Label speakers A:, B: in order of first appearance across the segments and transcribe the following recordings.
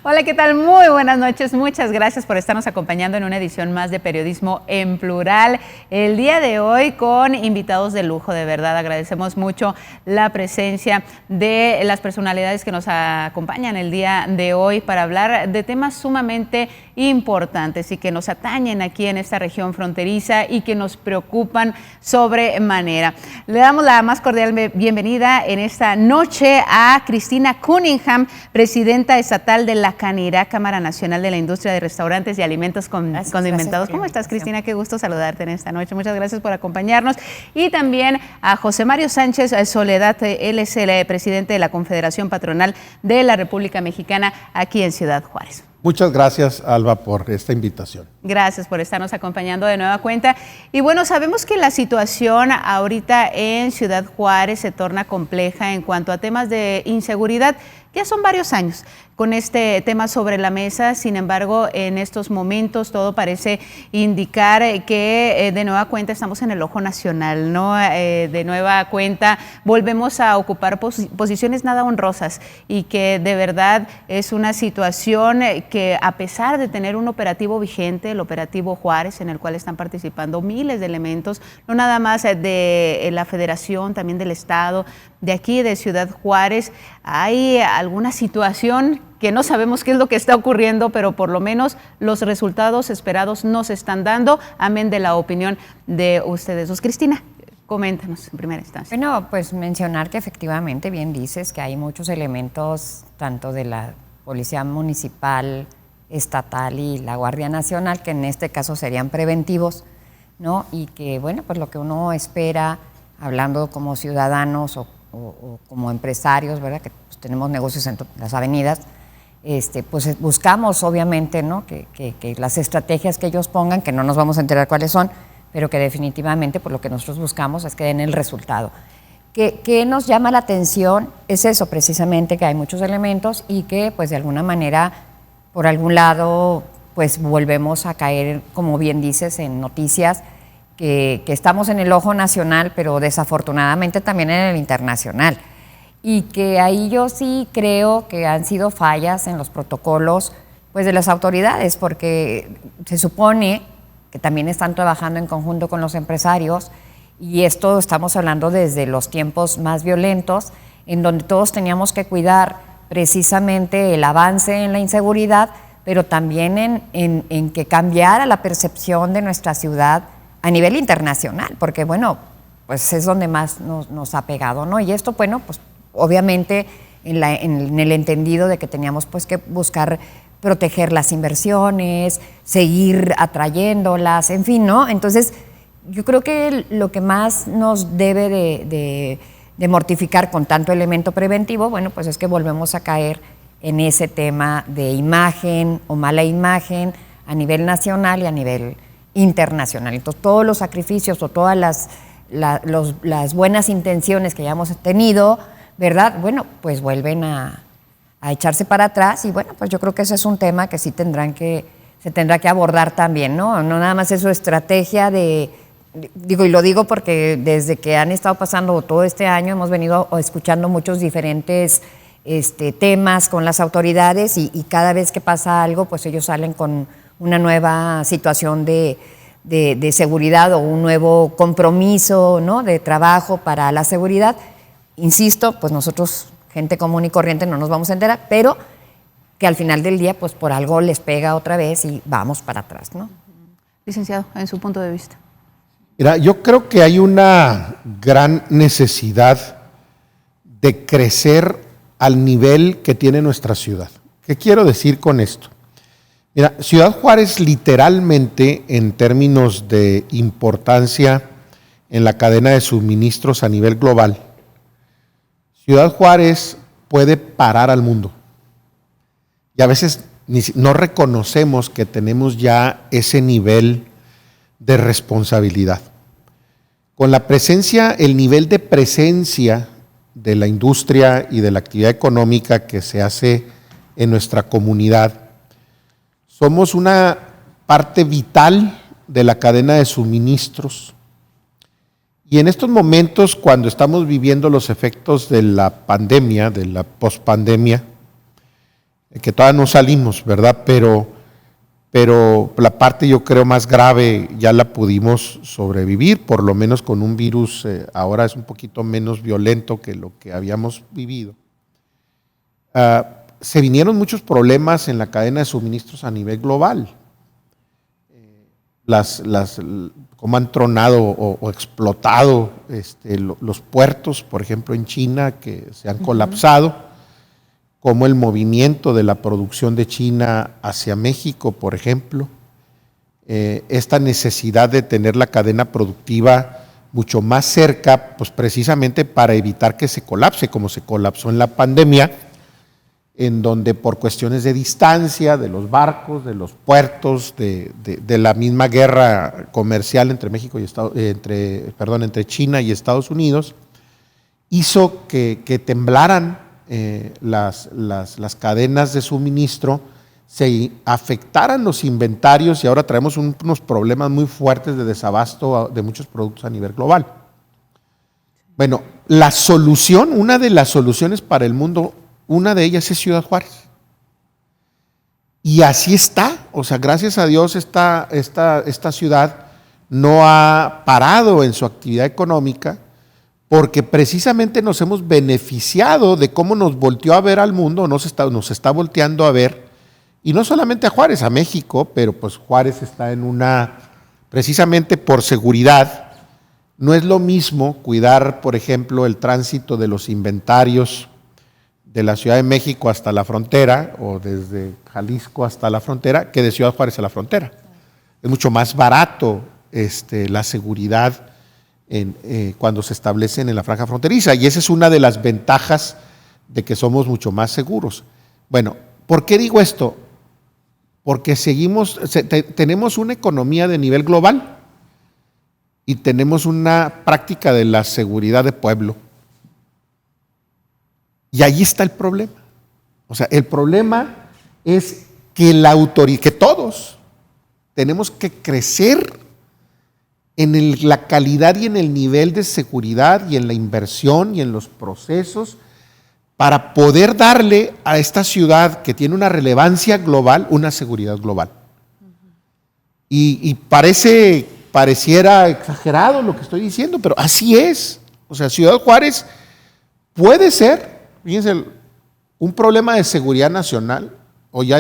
A: Hola, ¿qué tal? Muy buenas noches. Muchas gracias por estarnos acompañando en una edición más de Periodismo en Plural. El día de hoy con invitados de lujo, de verdad. Agradecemos mucho la presencia de las personalidades que nos acompañan el día de hoy para hablar de temas sumamente importantes y que nos atañen aquí en esta región fronteriza y que nos preocupan sobremanera. Le damos la más cordial bienvenida en esta noche a Cristina Cunningham, presidenta estatal de la CANIRA, Cámara Nacional de la Industria de Restaurantes y Alimentos Condimentados. ¿Cómo estás, Cristina? Qué gusto saludarte en esta noche. Muchas gracias por acompañarnos. Y también a José Mario Sánchez Soledad, él es el presidente de la Confederación Patronal de la República Mexicana aquí en Ciudad Juárez.
B: Muchas gracias, Alba, por esta invitación.
A: Gracias por estarnos acompañando de nueva cuenta. Y bueno, sabemos que la situación ahorita en Ciudad Juárez se torna compleja en cuanto a temas de inseguridad. Ya son varios años con este tema sobre la mesa, sin embargo, en estos momentos todo parece indicar que de nueva cuenta estamos en el ojo nacional, ¿no? De nueva cuenta volvemos a ocupar posiciones nada honrosas y que de verdad es una situación que a pesar de tener un operativo vigente, el operativo Juárez, en el cual están participando miles de elementos, no nada más de la Federación, también del Estado, de aquí de Ciudad Juárez, hay alguna situación que no sabemos qué es lo que está ocurriendo, pero por lo menos los resultados esperados no se están dando, amén de la opinión de ustedes dos. Cristina, coméntanos en primera instancia.
C: Bueno, pues mencionar que efectivamente, bien dices, que hay muchos elementos, tanto de la Policía Municipal, Estatal y la Guardia Nacional, que en este caso serían preventivos, ¿no? Y que, bueno, pues lo que uno espera, hablando como ciudadanos o como empresarios, ¿verdad? Que pues, tenemos negocios en las avenidas, pues buscamos obviamente, ¿no? que las estrategias que ellos pongan, que no nos vamos a enterar cuáles son, pero que definitivamente por lo que nosotros buscamos es que den el resultado. ¿Qué nos llama la atención? Es eso precisamente, que hay muchos elementos y que pues de alguna manera, por algún lado, pues volvemos a caer, como bien dices, en noticias que estamos en el ojo nacional, pero desafortunadamente también en el internacional. Y que ahí yo sí creo que han sido fallas en los protocolos pues, de las autoridades, porque se supone que también están trabajando en conjunto con los empresarios, y esto estamos hablando desde los tiempos más violentos, en donde todos teníamos que cuidar precisamente el avance en la inseguridad, pero también en que cambiara la percepción de nuestra ciudad a nivel internacional, porque bueno, pues es donde más nos ha pegado, ¿no? Y esto, bueno, pues obviamente en el entendido de que teníamos pues que buscar proteger las inversiones, seguir atrayéndolas, en fin, ¿no? Entonces, yo creo que lo que más nos debe de mortificar con tanto elemento preventivo, bueno, pues es que volvemos a caer en ese tema de imagen o mala imagen a nivel nacional y a nivel internacional. Entonces, todos los sacrificios o todas las buenas intenciones que hayamos tenido, ¿verdad? Bueno, pues vuelven a echarse para atrás y bueno, pues yo creo que ese es un tema que sí se tendrá que abordar también, ¿no? No nada más es su estrategia y lo digo porque desde que han estado pasando todo este año hemos venido escuchando muchos diferentes temas con las autoridades y cada vez que pasa algo, pues ellos salen con una nueva situación de seguridad o un nuevo compromiso, ¿no? De trabajo para la seguridad. Insisto, pues nosotros, gente común y corriente, no nos vamos a enterar, pero que al final del día, pues por algo les pega otra vez y vamos para atrás, ¿no?
A: Licenciado, en su punto de vista.
B: Mira, yo creo que hay una gran necesidad de crecer al nivel que tiene nuestra ciudad. ¿Qué quiero decir con esto? Mira, Ciudad Juárez literalmente, en términos de importancia en la cadena de suministros a nivel global, Ciudad Juárez puede parar al mundo. Y a veces no reconocemos que tenemos ya ese nivel de responsabilidad. Con la presencia, el nivel de presencia de la industria y de la actividad económica que se hace en nuestra comunidad, somos una parte vital de la cadena de suministros. Y en estos momentos, cuando estamos viviendo los efectos de la pandemia, de la pospandemia, que todavía no salimos, ¿verdad? Pero la parte yo creo más grave ya la pudimos sobrevivir, por lo menos con un virus, ahora es un poquito menos violento que lo que habíamos vivido. Se vinieron muchos problemas en la cadena de suministros a nivel global. Cómo han tronado o explotado los puertos, por ejemplo en China, que se han colapsado, como el movimiento de la producción de China hacia México, por ejemplo, esta necesidad de tener la cadena productiva mucho más cerca, pues precisamente para evitar que se colapse, como se colapsó en la pandemia, en donde por cuestiones de distancia, de los barcos, de los puertos, de la misma guerra comercial entre México y entre China y Estados Unidos, hizo que temblaran las cadenas de suministro, se afectaran los inventarios y ahora traemos unos problemas muy fuertes de desabasto de muchos productos a nivel global. Bueno, una de las soluciones para el mundo, una de ellas es Ciudad Juárez. Y así está, o sea, gracias a Dios esta ciudad no ha parado en su actividad económica, porque precisamente nos hemos beneficiado de cómo nos volteó a ver al mundo, nos está volteando a ver, y no solamente a Juárez, a México, pero pues Juárez está precisamente por seguridad, no es lo mismo cuidar, por ejemplo, el tránsito de los inventarios de la Ciudad de México hasta la frontera, o desde Jalisco hasta la frontera, que de Ciudad Juárez a la frontera. Es mucho más barato la seguridad cuando se establecen en la franja fronteriza, y esa es una de las ventajas de que somos mucho más seguros. Bueno, ¿por qué digo esto? Porque tenemos una economía de nivel global y tenemos una práctica de la seguridad de pueblo. Y ahí está el problema. O sea, el problema es que todos tenemos que crecer en la calidad y en el nivel de seguridad y en la inversión y en los procesos para poder darle a esta ciudad que tiene una relevancia global, una seguridad global. Y pareciera exagerado lo que estoy diciendo, pero así es. O sea, Ciudad Juárez puede ser, fíjense, un problema de seguridad nacional, o yo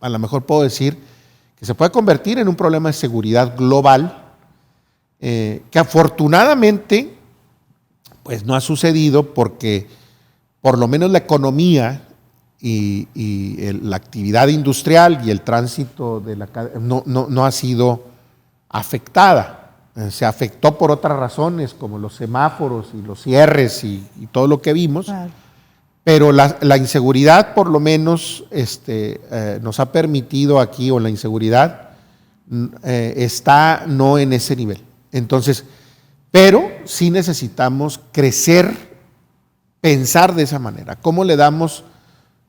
B: a lo mejor puedo decir que se puede convertir en un problema de seguridad global, que afortunadamente pues no ha sucedido, porque por lo menos la economía y la actividad industrial y el tránsito no ha sido afectada. Se afectó por otras razones, como los semáforos y los cierres y todo lo que vimos, claro. Pero la inseguridad por lo menos nos ha permitido aquí, o la inseguridad está no en ese nivel. Entonces, pero sí necesitamos crecer, pensar de esa manera. ¿Cómo le damos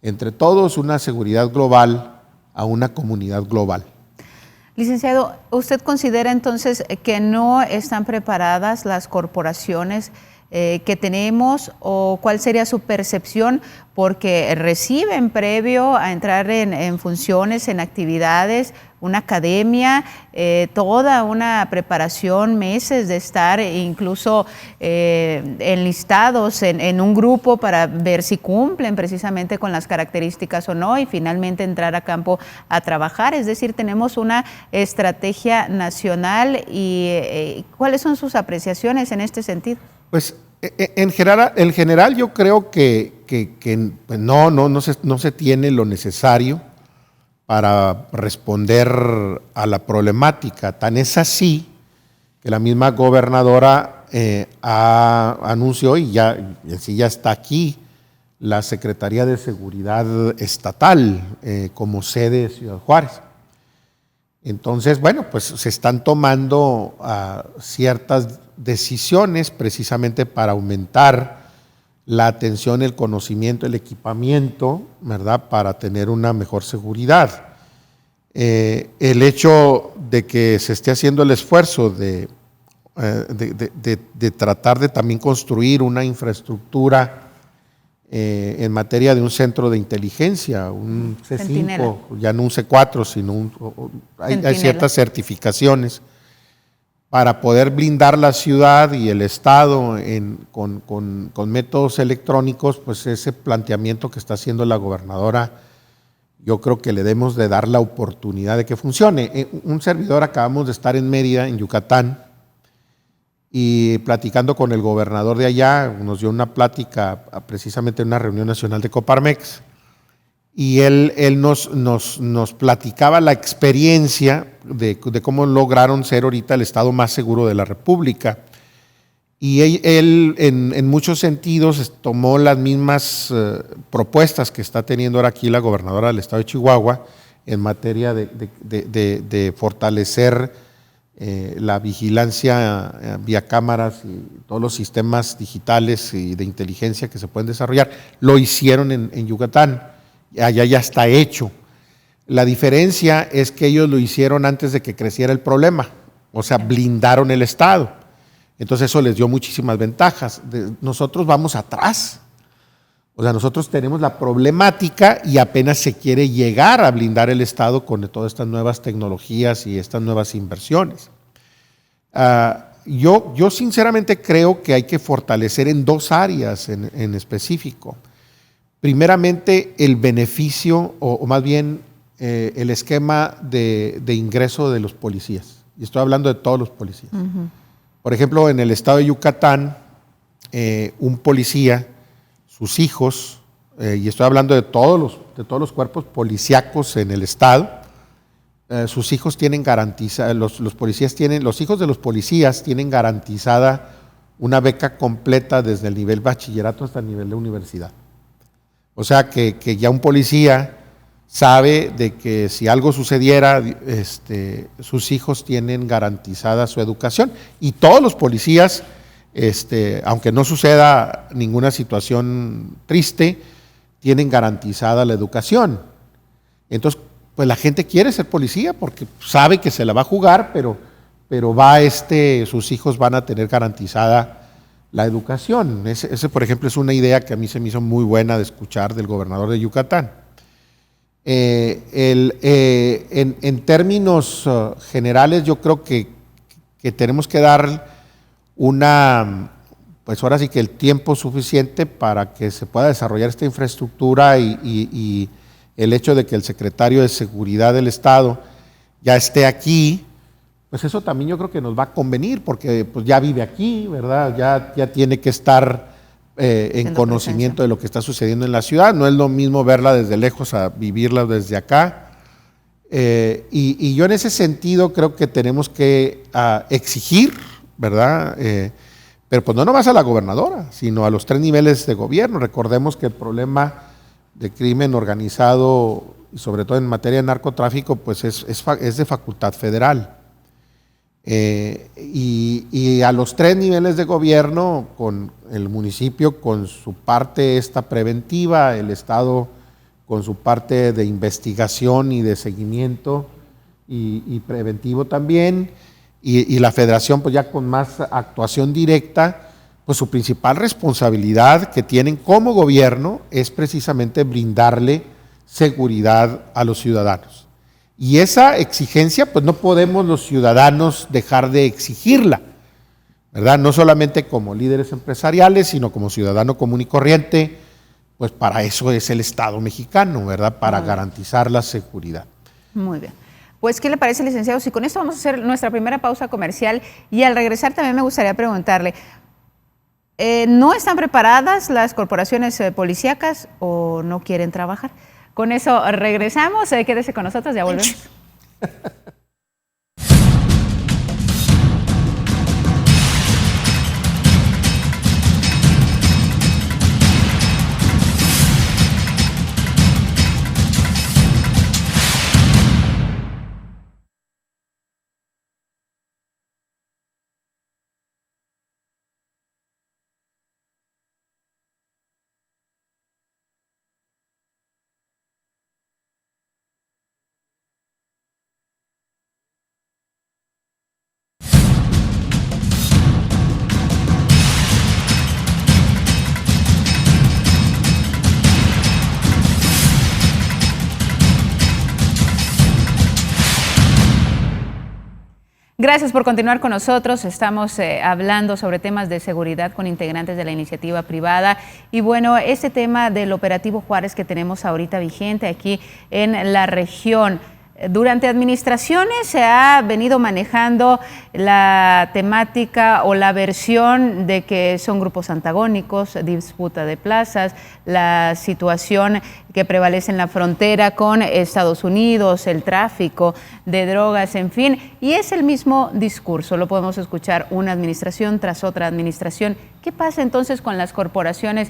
B: entre todos una seguridad global a una comunidad global?
A: Licenciado, ¿usted considera entonces que no están preparadas las corporaciones que tenemos, o cuál sería su percepción? Porque reciben, previo a entrar en funciones, en actividades, una academia, toda una preparación, meses de estar incluso enlistados en un grupo para ver si cumplen precisamente con las características o no, y finalmente entrar a campo a trabajar. Es decir, tenemos una estrategia nacional, y ¿cuáles son sus apreciaciones en este sentido?
B: Pues en general yo creo que pues no se tiene lo necesario para responder a la problemática. Tan es así que la misma gobernadora anunció, y ya está aquí, la Secretaría de Seguridad Estatal como sede de Ciudad Juárez. Entonces, bueno, pues se están tomando ciertas decisiones precisamente para aumentar la atención, el conocimiento, el equipamiento, ¿verdad?, para tener una mejor seguridad. El hecho de que se esté haciendo el esfuerzo de tratar de también construir una infraestructura en materia de un centro de inteligencia, un
A: Centinela.
B: C5, ya no un C4, sino hay ciertas certificaciones para poder blindar la ciudad y el Estado con métodos electrónicos. Pues ese planteamiento que está haciendo la gobernadora, yo creo que le debemos de dar la oportunidad de que funcione. Un servidor, acabamos de estar en Mérida, en Yucatán, y platicando con el gobernador de allá, nos dio una plática precisamente en una reunión nacional de Coparmex, y él nos platicaba la experiencia de cómo lograron ser ahorita el estado más seguro de la República. Y él en muchos sentidos tomó las mismas propuestas que está teniendo ahora aquí la gobernadora del estado de Chihuahua en materia de fortalecer la vigilancia vía cámaras y todos los sistemas digitales y de inteligencia que se pueden desarrollar. Lo hicieron en Yucatán. Allá ya está hecho. La diferencia es que ellos lo hicieron antes de que creciera el problema, o sea, blindaron el Estado. Entonces eso les dio muchísimas ventajas. Nosotros vamos atrás. O sea, nosotros tenemos la problemática y apenas se quiere llegar a blindar el Estado con todas estas nuevas tecnologías y estas nuevas inversiones. Yo sinceramente creo que hay que fortalecer en dos áreas en específico. Primeramente, el beneficio, o más bien el esquema de ingreso de los policías. Y estoy hablando de todos los policías. Por ejemplo, en el estado de Yucatán, un policía, sus hijos, y estoy hablando de todos los cuerpos policíacos en el estado, sus hijos tienen garantizada, los hijos de los policías tienen garantizada una beca completa desde el nivel bachillerato hasta el nivel de universidad. O sea que ya un policía sabe de que si algo sucediera, sus hijos tienen garantizada su educación. Y todos los policías, aunque no suceda ninguna situación triste, tienen garantizada la educación. Entonces, pues la gente quiere ser policía porque sabe que se la va a jugar, pero sus hijos van a tener garantizada la educación. Ese, por ejemplo, es una idea que a mí se me hizo muy buena de escuchar del gobernador de Yucatán. En términos generales, yo creo que tenemos que dar pues ahora sí que el tiempo suficiente para que se pueda desarrollar esta infraestructura y el hecho de que el secretario de Seguridad del Estado ya esté aquí, pues eso también yo creo que nos va a convenir, porque pues ya vive aquí, ¿verdad? Ya tiene que estar en conocimiento de lo que está sucediendo en la ciudad. No es lo mismo verla desde lejos a vivirla desde acá. Y yo en ese sentido creo que tenemos que exigir, ¿verdad? Pero pues no nomás a la gobernadora, sino a los 3 niveles de gobierno. Recordemos que el problema de crimen organizado, y sobre todo en materia de narcotráfico, pues es de facultad federal. Y a los 3 niveles de gobierno, con el municipio con su parte preventiva, el Estado con su parte de investigación y de seguimiento y preventivo también, y la federación pues ya con más actuación directa, pues su principal responsabilidad que tienen como gobierno es precisamente brindarle seguridad a los ciudadanos. Y esa exigencia, pues no podemos los ciudadanos dejar de exigirla, ¿verdad? No solamente como líderes empresariales, sino como ciudadano común y corriente, pues para eso es el Estado mexicano, ¿verdad? Para garantizar la seguridad.
A: Muy bien. Pues, ¿qué le parece, licenciado? Si con esto vamos a hacer nuestra primera pausa comercial, y al regresar también me gustaría preguntarle, ¿no están preparadas las corporaciones policíacas o no quieren trabajar? Con eso regresamos, quédese con nosotros, ya volvemos. Gracias por continuar con nosotros. Estamos hablando sobre temas de seguridad con integrantes de la iniciativa privada. Y bueno, este tema del operativo Juárez que tenemos ahorita vigente aquí en la región. Durante administraciones se ha venido manejando la temática o la versión de que son grupos antagónicos, disputa de plazas, la situación que prevalece en la frontera con Estados Unidos, el tráfico de drogas, en fin, y es el mismo discurso, lo podemos escuchar una administración tras otra administración. ¿Qué pasa entonces con las corporaciones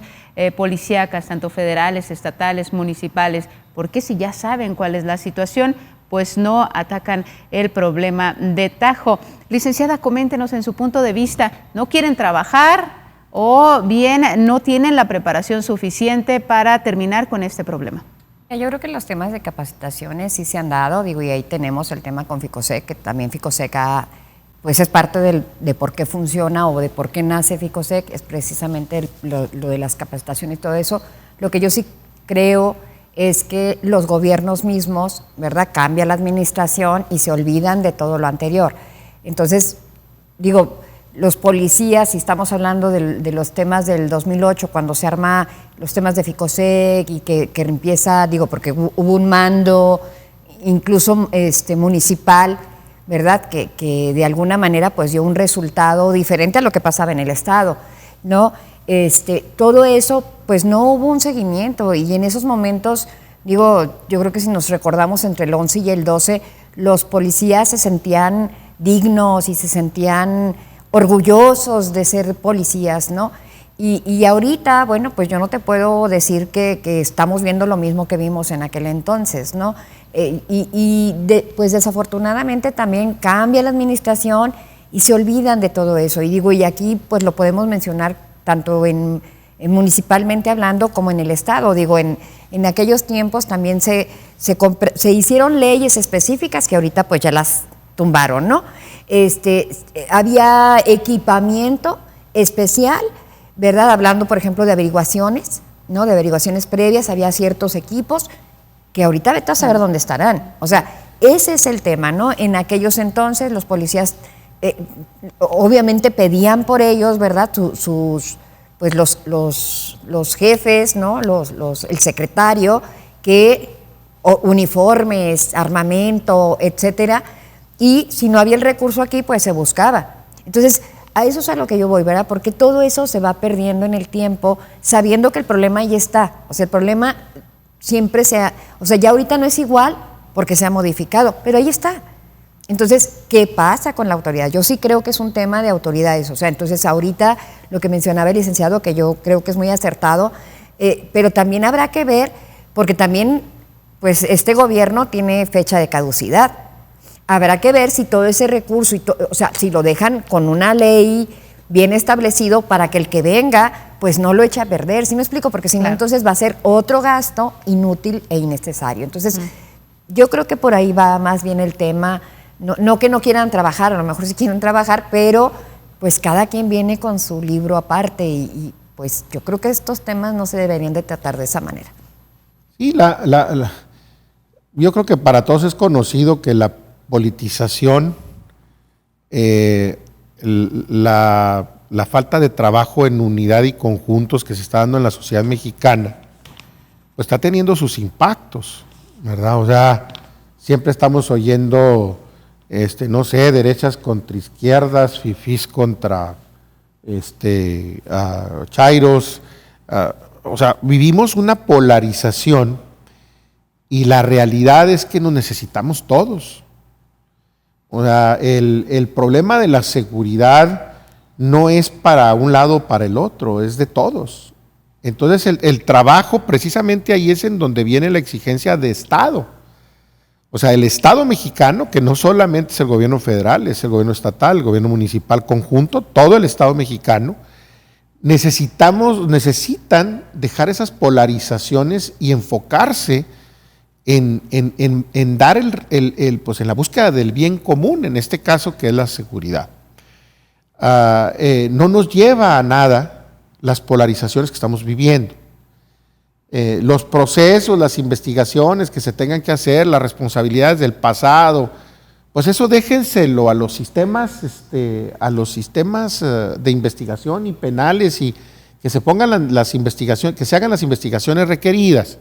A: policíacas, tanto federales, estatales, municipales? ¿Por qué si ya saben cuál es la situación, pues no atacan el problema de tajo? Licenciada, coméntenos en su punto de vista, ¿no quieren trabajar o bien no tienen la preparación suficiente para terminar con este problema?
C: Yo creo que los temas de capacitaciones sí se han dado, digo, y ahí tenemos el tema con Ficosec, que también Ficosec pues es parte de por qué funciona o de por qué nace Ficosec, es precisamente lo de las capacitaciones y todo eso. Lo que yo sí creo es que los gobiernos mismos, ¿verdad?, cambia la administración y se olvidan de todo lo anterior. Entonces, digo, los policías, si estamos hablando de los temas del 2008, cuando se arma los temas de Ficosec y que empieza, digo, porque hubo un mando incluso municipal, ¿verdad?, que de alguna manera pues dio un resultado diferente a lo que pasaba en el Estado, ¿no? Todo eso, pues no hubo un seguimiento y en esos momentos, digo, yo creo que si nos recordamos entre el 11 y el 12, los policías se sentían dignos y se sentían orgullosos de ser policías, ¿no? Y ahorita, bueno, pues yo no te puedo decir que estamos viendo lo mismo que vimos en aquel entonces, ¿no? Pues desafortunadamente también cambia la administración y se olvidan de todo eso. Y digo, y aquí pues lo podemos mencionar tanto en municipalmente hablando como en el Estado. Digo, en aquellos tiempos también se hicieron leyes específicas que ahorita pues ya las tumbaron, ¿no? Había equipamiento especial, ¿verdad? Hablando, por ejemplo, de averiguaciones, ¿no? De averiguaciones previas, había ciertos equipos que ahorita vete a saber dónde estarán. O sea, ese es el tema, ¿no? En aquellos entonces los policías obviamente pedían por ellos, ¿verdad?, pues los jefes, ¿no?, el secretario, que uniformes, armamento, etcétera, y si no había el recurso aquí, pues se buscaba. Entonces, a eso es a lo que yo voy, ¿verdad?, porque todo eso se va perdiendo en el tiempo, sabiendo que el problema ahí está. O sea, el problema siempre ya ahorita no es igual porque se ha modificado, pero ahí está. Entonces, ¿qué pasa con la autoridad? Yo sí creo que es un tema de autoridades. O sea, entonces ahorita lo que mencionaba el licenciado, que yo creo que es muy acertado, pero también habrá que ver, porque también pues este gobierno tiene fecha de caducidad. Habrá que ver si todo ese recurso, o sea, si lo dejan con una ley bien establecido para que el que venga pues no lo eche a perder. ¿Sí me explico? Porque si no, entonces va a ser otro gasto inútil e innecesario. Entonces, yo creo que por ahí va más bien el tema. No que no quieran trabajar, a lo mejor sí quieren trabajar, pero pues cada quien viene con su libro aparte y pues yo creo que estos temas no se deberían de tratar de esa manera.
B: Sí, yo creo que para todos es conocido que la politización, la falta de trabajo en unidad y conjuntos que se está dando en la sociedad mexicana, pues está teniendo sus impactos, ¿verdad? O sea, siempre estamos oyendo no sé, derechas contra izquierdas, fifís contra chairos. O sea, vivimos una polarización y la realidad es que nos necesitamos todos. O sea, el problema de la seguridad no es para un lado o para el otro, es de todos. Entonces, el trabajo, precisamente ahí es en donde viene la exigencia de Estado. O sea, el Estado mexicano, que no solamente es el gobierno federal, es el gobierno estatal, el gobierno municipal conjunto, todo el Estado mexicano, necesitan dejar esas polarizaciones y enfocarse en dar pues en la búsqueda del bien común, en este caso que es la seguridad. No nos lleva a nada las polarizaciones que estamos viviendo. Los procesos, las investigaciones que se tengan que hacer, las responsabilidades del pasado, pues eso déjenselo a los sistemas, de investigación y penales, y que se pongan las investigaciones, que se hagan las investigaciones requeridas.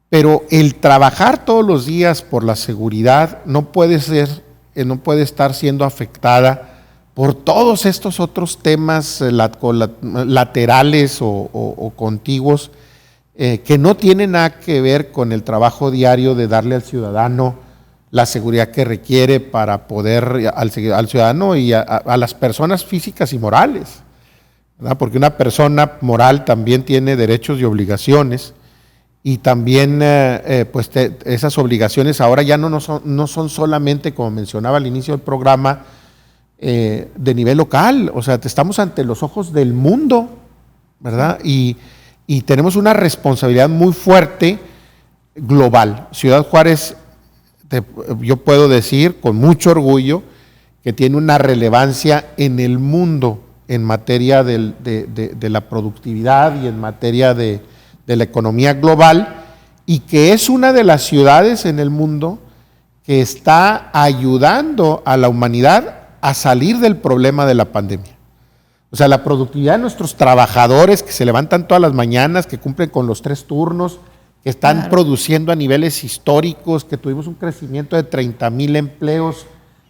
B: Pero el trabajar todos los días por la seguridad no puede estar siendo afectada por todos estos otros temas laterales o contiguos que no tienen nada que ver con el trabajo diario de darle al ciudadano la seguridad que requiere para poder, al ciudadano y a las personas físicas y morales, ¿verdad? Porque una persona moral también tiene derechos y obligaciones, y también esas obligaciones ahora ya no son solamente, como mencionaba al inicio del programa, de nivel local. O sea, estamos ante los ojos del mundo, ¿verdad? Y tenemos una responsabilidad muy fuerte global. Ciudad Juárez, yo puedo decir con mucho orgullo que tiene una relevancia en el mundo en materia de la productividad y en materia de la economía global, y que es una de las ciudades en el mundo que está ayudando a la humanidad a salir del problema de la pandemia. O sea, la productividad de nuestros trabajadores que se levantan todas las mañanas, que cumplen con los 3 turnos, que están produciendo a niveles históricos, que tuvimos un crecimiento de 30,000 empleos,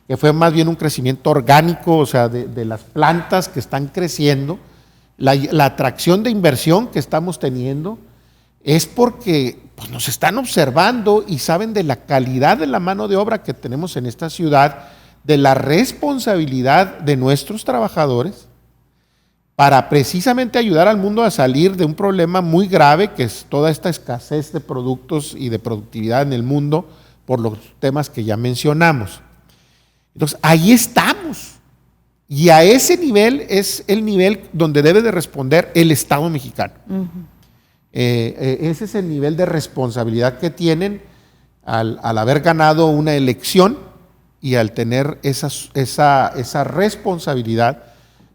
B: que fue más bien un crecimiento orgánico, o sea, de las plantas que están creciendo, la atracción de inversión que estamos teniendo, es porque pues, nos están observando y saben de la calidad de la mano de obra que tenemos en esta ciudad, de la responsabilidad de nuestros trabajadores para precisamente ayudar al mundo a salir de un problema muy grave, que es toda esta escasez de productos y de productividad en el mundo por los temas que ya mencionamos. Entonces, ahí estamos. Y a ese nivel es el nivel donde debe de responder el Estado mexicano. Ese es el nivel de responsabilidad que tienen al haber ganado una elección y al tener esa responsabilidad,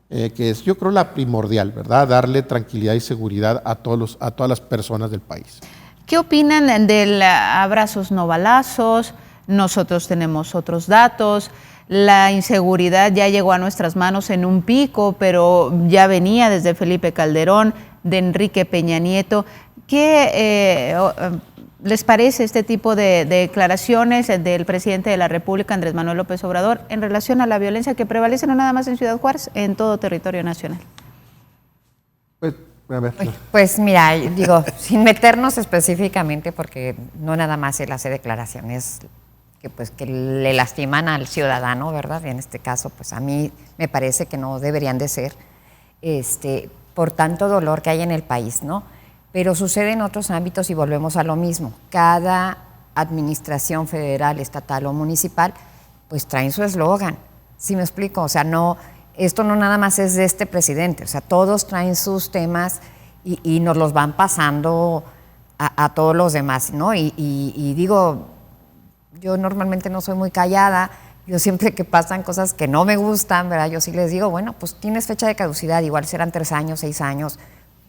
B: que es, yo creo, la primordial, ¿verdad? Darle tranquilidad y seguridad a todas las personas del país.
A: ¿Qué opinan del abrazos no balazos? Nosotros tenemos otros datos. La inseguridad ya llegó a nuestras manos en un pico, pero ya venía desde Felipe Calderón, de Enrique Peña Nieto. ¿Qué les parece este tipo de declaraciones del presidente de la República, Andrés Manuel López Obrador, en relación a la violencia que prevalece no nada más en Ciudad Juárez, en todo territorio nacional?
C: Pues mira, digo, sin meternos específicamente, porque no nada más él hace declaraciones que le lastiman al ciudadano, ¿verdad? En este caso, pues a mí me parece que no deberían de ser, por tanto dolor que hay en el país, ¿no? Pero sucede en otros ámbitos y volvemos a lo mismo. Cada administración federal, estatal o municipal, pues traen su eslogan. ¿Sí me explico? O sea, esto no nada más es de este presidente, o sea, todos traen sus temas y nos los van pasando a todos los demás, ¿no? Y digo, yo normalmente no soy muy callada, yo siempre que pasan cosas que no me gustan, ¿verdad? Yo sí les digo, bueno, pues tienes fecha de caducidad, igual serán 3 años, 6 años,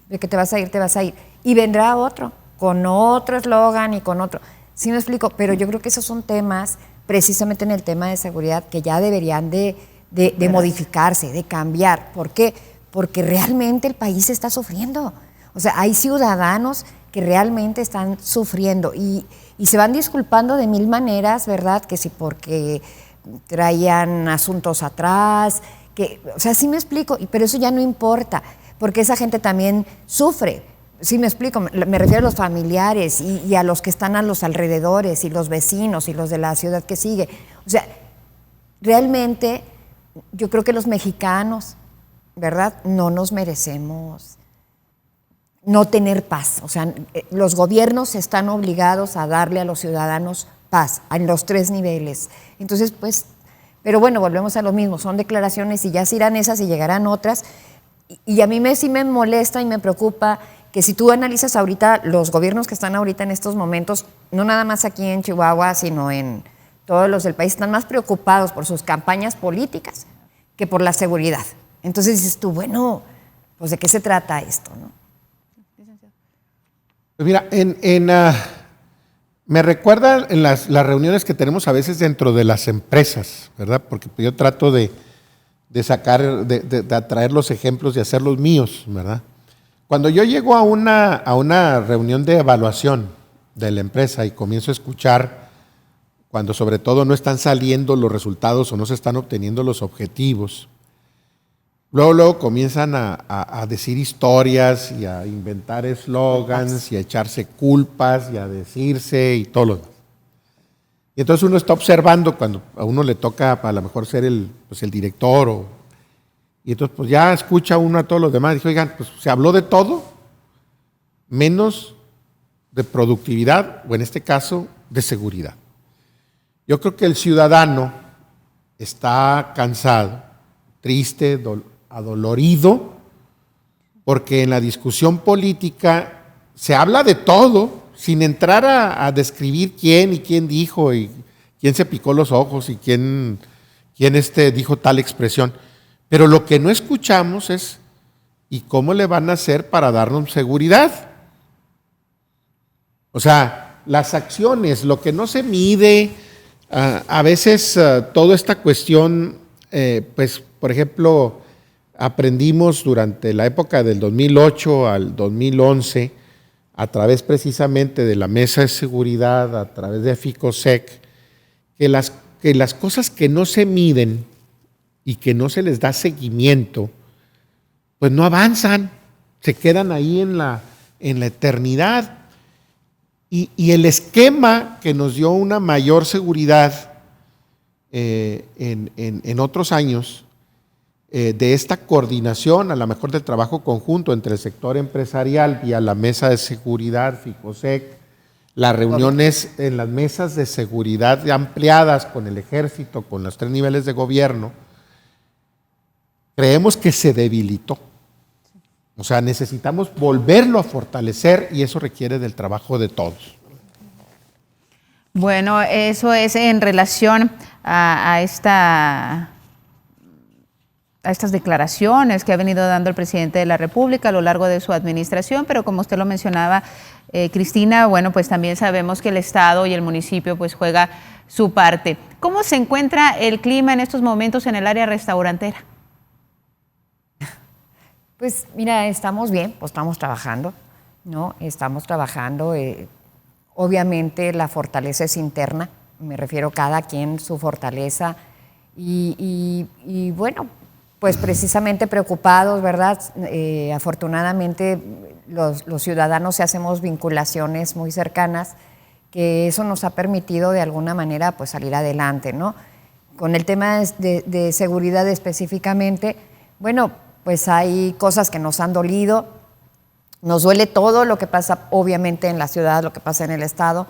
C: de que te vas a ir, te vas a ir. Y vendrá otro, con otro eslogan y con otro. Sí me explico, pero yo creo que esos son temas, precisamente en el tema de seguridad, que ya deberían de modificarse, de cambiar. ¿Por qué? Porque realmente el país está sufriendo. O sea, hay ciudadanos que realmente están sufriendo y se van disculpando de 1000 maneras, ¿verdad? Que sí, porque traían asuntos atrás, o sea, sí me explico, pero eso ya no importa, porque esa gente también sufre. Sí me explico, me refiero a los familiares y a los que están a los alrededores y los vecinos y los de la ciudad que sigue. O sea, realmente yo creo que los mexicanos, ¿verdad? No nos merecemos no tener paz. O sea, los gobiernos están obligados a darle a los ciudadanos paz en los 3 niveles. Entonces, pues, pero bueno, volvemos a lo mismo, son declaraciones y ya se irán esas y llegarán otras. Y a mí sí me molesta y me preocupa que si tú analizas ahorita los gobiernos que están ahorita en estos momentos, no nada más aquí en Chihuahua, sino en todos los del país, están más preocupados por sus campañas políticas que por la seguridad. Entonces dices tú, bueno, pues ¿de qué se trata esto, no?
B: Pues mira, Me recuerda en las reuniones que tenemos a veces dentro de las empresas, ¿verdad? Porque yo trato de sacar, de atraer los ejemplos y hacerlos míos, ¿verdad? Cuando yo llego a una reunión de evaluación de la empresa y comienzo a escuchar, cuando sobre todo no están saliendo los resultados o no se están obteniendo los objetivos, luego comienzan a decir historias y a inventar eslogans y a echarse culpas y a decirse y todo lo demás. Y entonces uno está observando cuando a uno le toca a lo mejor ser el director y entonces pues ya escucha uno a todos los demás y dice, oigan, pues se habló de todo menos de productividad o en este caso de seguridad. Yo creo que el ciudadano está cansado, triste, adolorido, porque en la discusión política se habla de todo, sin entrar a describir quién y quién dijo y quién se picó los ojos y quién dijo tal expresión. Pero lo que no escuchamos es ¿y cómo le van a hacer para darnos seguridad? O sea, las acciones, lo que no se mide, a veces toda esta cuestión, pues por ejemplo, aprendimos durante la época del 2008 al 2011, a través precisamente de la Mesa de Seguridad, a través de FICOSEC, que las cosas que no se miden y que no se les da seguimiento, pues no avanzan, se quedan ahí en la eternidad. Y el esquema que nos dio una mayor seguridad en otros años, de esta coordinación, a lo mejor del trabajo conjunto entre el sector empresarial vía la Mesa de Seguridad, FICOSEC, las reuniones en las mesas de seguridad ampliadas con el ejército, con los 3 niveles de gobierno, creemos que se debilitó. O sea, necesitamos volverlo a fortalecer y eso requiere del trabajo de todos.
A: Bueno, eso es en relación a estas declaraciones que ha venido dando el presidente de la República a lo largo de su administración, pero como usted lo mencionaba, Cristina, bueno, pues también sabemos que el Estado y el municipio pues juega su parte. ¿Cómo se encuentra el clima en estos momentos en el área restaurantera?
C: Pues mira, estamos bien, pues estamos trabajando, ¿no? Estamos trabajando, obviamente la fortaleza es interna, me refiero cada quien su fortaleza y bueno, pues precisamente preocupados, ¿verdad? Afortunadamente los ciudadanos hacemos vinculaciones muy cercanas, que eso nos ha permitido de alguna manera pues salir adelante, ¿no? Con el tema de seguridad específicamente, bueno, pues hay cosas que nos han dolido, nos duele todo lo que pasa obviamente en la ciudad, lo que pasa en el estado,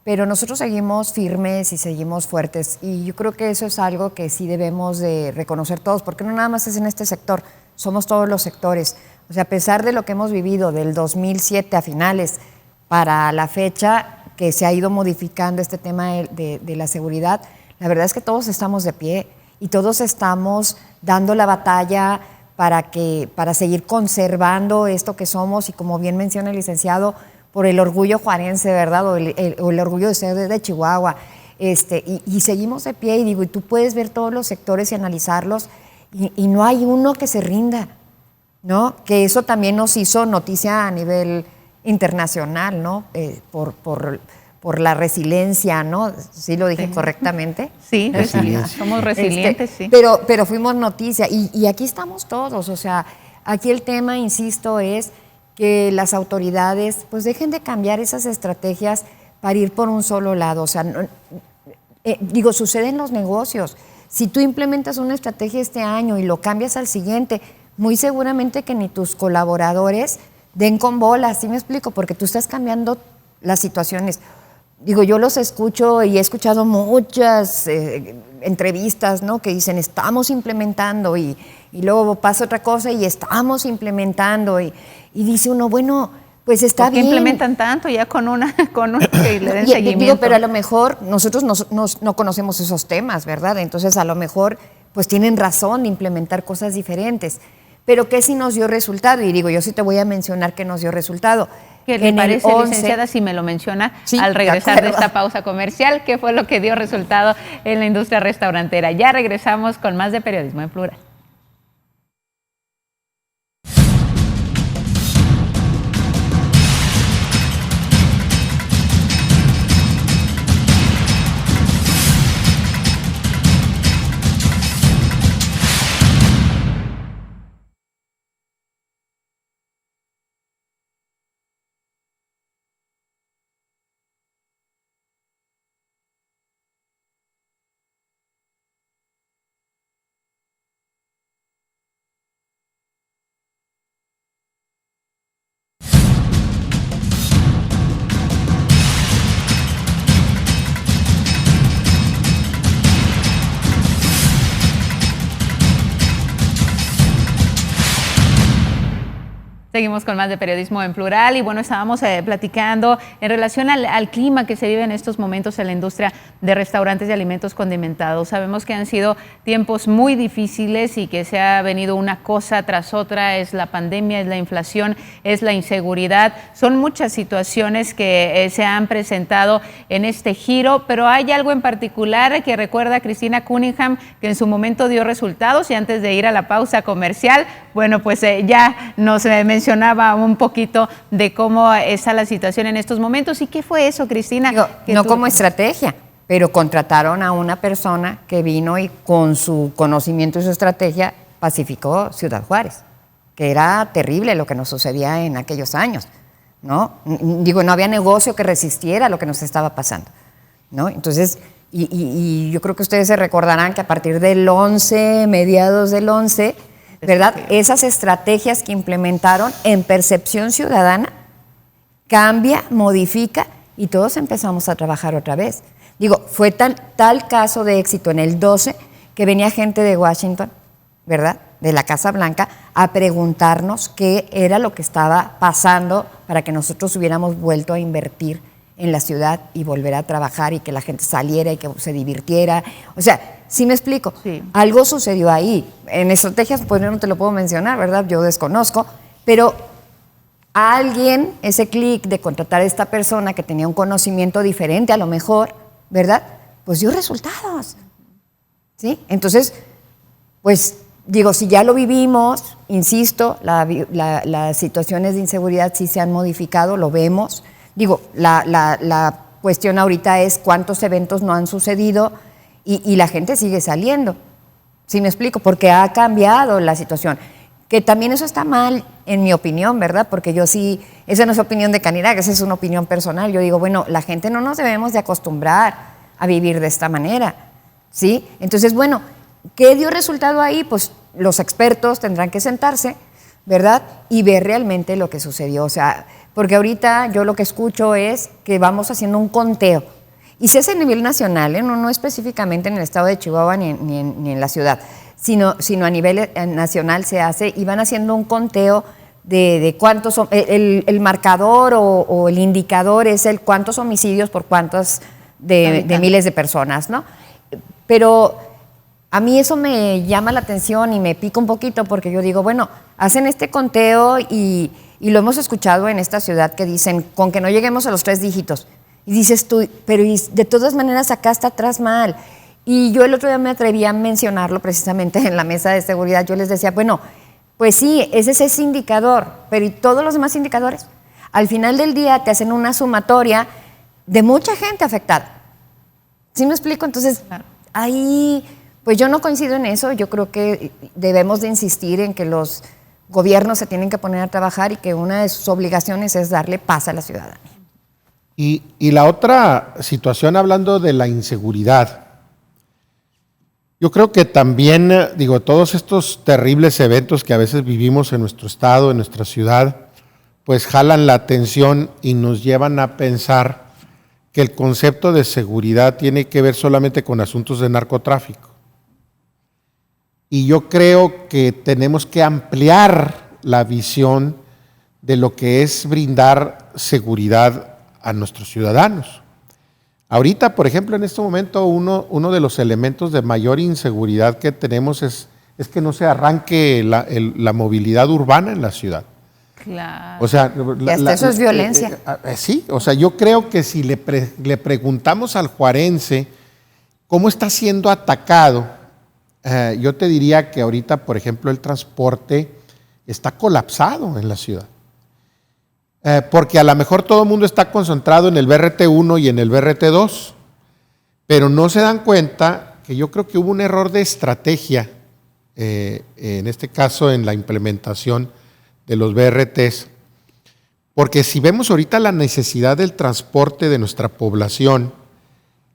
C: pero nosotros seguimos firmes y seguimos fuertes y yo creo que eso es algo que sí debemos de reconocer todos, porque no nada más es en este sector, somos todos los sectores. O sea, a pesar de lo que hemos vivido del 2007 a finales para la fecha que se ha ido modificando este tema de la seguridad, la verdad es que todos estamos de pie y todos estamos dando la batalla para seguir conservando esto que somos y como bien menciona el licenciado, por el orgullo juarense, ¿verdad? O el orgullo de ser de Chihuahua. Y seguimos de pie y digo, y tú puedes ver todos los sectores y analizarlos y no hay uno que se rinda, ¿no? Que eso también nos hizo noticia a nivel internacional, ¿no? Por la resiliencia, ¿no? ¿Sí lo dije correctamente?
A: Sí, somos resilientes, sí.
C: Pero fuimos noticia y aquí estamos todos, o sea, aquí el tema, insisto, es que las autoridades pues dejen de cambiar esas estrategias para ir por un solo lado. O sea, sucede en los negocios. Si tú implementas una estrategia este año y lo cambias al siguiente, muy seguramente que ni tus colaboradores den con bolas, ¿sí me explico? Porque tú estás cambiando las situaciones. Yo los escucho y he escuchado muchas entrevistas, ¿no? Que dicen, estamos implementando y luego pasa otra cosa y estamos implementando y dice uno, bueno, pues está
A: ¿por qué
C: bien.
A: Implementan tanto ya con una que le den seguimiento?
C: Pero a lo mejor nosotros no conocemos esos temas, ¿verdad? Entonces a lo mejor pues tienen razón de implementar cosas diferentes. Pero ¿qué sí nos dio resultado? Y yo sí te voy a mencionar que nos dio resultado.
A: ¿Qué le
C: En el
A: parece,
C: 11,
A: licenciada, si me lo menciona
C: Sí,
A: al
C: de
A: regresar de
C: acuerdo.
A: esta pausa comercial? ¿Qué fue lo que dio resultado en la industria restaurantera? Ya regresamos con más de Periodismo en Plural. Seguimos con más de Periodismo en Plural y bueno, estábamos platicando en relación al clima que se vive en estos momentos en la industria de restaurantes de alimentos condimentados. Sabemos que han sido tiempos muy difíciles y que se ha venido una cosa tras otra, es la pandemia, es la inflación, es la inseguridad. Son muchas situaciones que se han presentado en este giro, pero hay algo en particular que recuerda Cristina Cunningham, que en su momento dio resultados y antes de ir a la pausa comercial, bueno, pues ya nos mencionaba un poquito de cómo está la situación en estos momentos. ¿Y qué fue eso, Cristina?
C: No como estrategia, pero contrataron a una persona que vino y con su conocimiento y su estrategia pacificó Ciudad Juárez, que era terrible lo que nos sucedía en aquellos años, ¿no? Digo, no había negocio que resistiera a lo que nos estaba pasando, ¿no? Entonces, y yo creo que ustedes se recordarán que a partir del 11, mediados del 11, ¿verdad? Esas estrategias que implementaron en percepción ciudadana cambia, modifica y todos empezamos a trabajar otra vez. Digo, fue tal caso de éxito en el 12 que venía gente de Washington, ¿verdad? De la Casa Blanca a preguntarnos qué era lo que estaba pasando para que nosotros hubiéramos vuelto a invertir en la ciudad y volver a trabajar y que la gente saliera y que se divirtiera. O sea, ¿sí me explico?
A: Sí.
C: Algo sucedió ahí. En estrategias, pues yo no te lo puedo mencionar, ¿verdad? Yo desconozco, pero a alguien, ese clic de contratar a esta persona que tenía un conocimiento diferente a lo mejor, ¿verdad? Pues dio resultados, ¿sí? Entonces, pues digo, si ya lo vivimos, insisto, las situaciones de inseguridad sí se han modificado, lo vemos. Digo, la cuestión ahorita es cuántos eventos no han sucedido y la gente sigue saliendo. ¿Sí me explico? Porque ha cambiado la situación. Que también eso está mal, en mi opinión, ¿verdad? Porque yo sí, esa no es opinión de Canirac, esa es una opinión personal. Yo digo, bueno, la gente no nos debemos de acostumbrar a vivir de esta manera, ¿sí? Entonces, bueno, ¿qué dio resultado ahí? Pues los expertos tendrán que sentarse, ¿verdad? Y ver realmente lo que sucedió. O sea, porque ahorita yo lo que escucho es que vamos haciendo un conteo. Y se hace a nivel nacional, ¿eh? No específicamente en el estado de Chihuahua ni en la ciudad, sino a nivel nacional se hace y van haciendo un conteo de cuántos son, el marcador o el indicador es el cuántos homicidios por cuántos de miles de personas, ¿no? Pero a mí eso me llama la atención y me pica un poquito porque yo digo, bueno, hacen este conteo y lo hemos escuchado en esta ciudad que dicen, con que no lleguemos a los 3 dígitos. Y dices tú, pero de todas maneras acá está atrás mal. Y yo el otro día me atreví a mencionarlo precisamente en la mesa de seguridad. Yo les decía, bueno, pues sí, ese es ese indicador, pero ¿y todos los demás indicadores? Al final del día te hacen una sumatoria de mucha gente afectada. ¿Sí me explico? Entonces, ahí, pues yo no coincido en eso. Yo creo que debemos de insistir en que los gobiernos se tienen que poner a trabajar y que una de sus obligaciones es darle paz a la ciudadanía.
B: Y la otra situación, hablando de la inseguridad, yo creo que también, digo, todos estos terribles eventos que a veces vivimos en nuestro estado, en nuestra ciudad, pues jalan la atención y nos llevan a pensar que el concepto de seguridad tiene que ver solamente con asuntos de narcotráfico. Y yo creo que tenemos que ampliar la visión de lo que es brindar seguridad a nuestros ciudadanos. Ahorita, por ejemplo, en este momento, uno de los elementos de mayor inseguridad que tenemos es que no se arranque la movilidad urbana en la ciudad.
A: Claro.
B: O sea,
C: eso es violencia.
B: Sí, o sea, yo creo que si le preguntamos al juarense cómo está siendo atacado, yo te diría que ahorita, por ejemplo, el transporte está colapsado en la ciudad. Porque a lo mejor todo el mundo está concentrado en el BRT1 y en el BRT2, pero no se dan cuenta que yo creo que hubo un error de estrategia, en este caso en la implementación de los BRTs, porque si vemos ahorita la necesidad del transporte de nuestra población,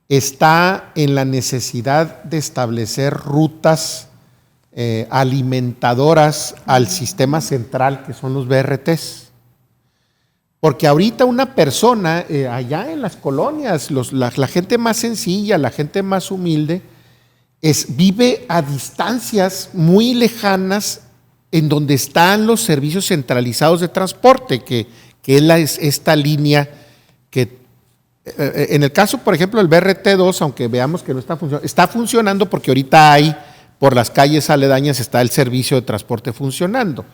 B: está en la necesidad de establecer rutas alimentadoras al sistema central que son los BRTs. Porque ahorita una persona allá en las colonias, la gente más sencilla, la gente más humilde, vive a distancias muy lejanas en donde están los servicios centralizados de transporte, que es esta línea que, en el caso, por ejemplo, del BRT2, aunque veamos que no está funcionando porque ahorita hay, por las calles aledañas, está el servicio de transporte funcionando.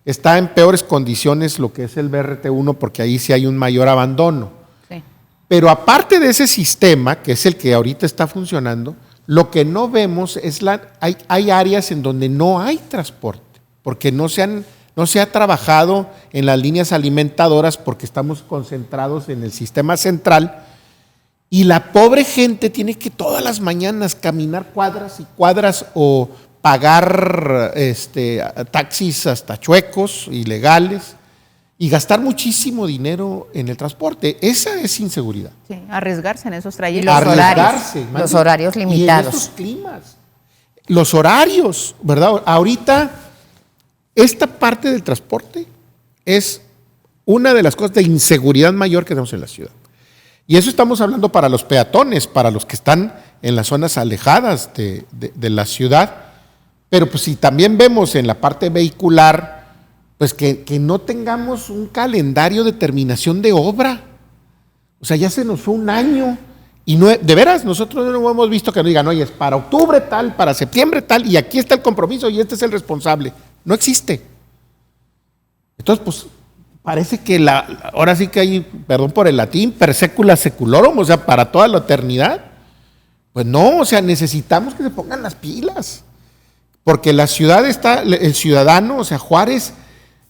B: Está en peores condiciones lo que es el BRT1 porque ahí sí hay un mayor abandono. Sí. Pero aparte de ese sistema, que es el que ahorita está funcionando, lo que no vemos es hay áreas en donde no hay transporte, porque no se ha trabajado en las líneas alimentadoras porque estamos concentrados en el sistema central y la pobre gente tiene que todas las mañanas caminar cuadras y cuadras o pagar taxis hasta chuecos, ilegales, y gastar muchísimo dinero en el transporte. Esa es inseguridad.
A: Sí, arriesgarse en esos trayectos.
C: Los horarios limitados.
B: Y en esos climas. Los horarios, ¿verdad? Ahorita, esta parte del transporte es una de las cosas de inseguridad mayor que tenemos en la ciudad. Y eso estamos hablando para los peatones, para los que están en las zonas alejadas de la ciudad. Pero pues si también vemos en la parte vehicular, pues que no tengamos un calendario de terminación de obra. O sea, ya se nos fue un año y no, de veras, nosotros no hemos visto que nos digan, oye, es para octubre tal, para septiembre tal, y aquí está el compromiso y este es el responsable. No existe. Entonces, pues, parece que ahora sí que hay, perdón por el latín, per secula seculorum, o sea, para toda la eternidad. Pues no, o sea, necesitamos que se pongan las pilas. Porque la ciudad está, el ciudadano, o sea, Juárez,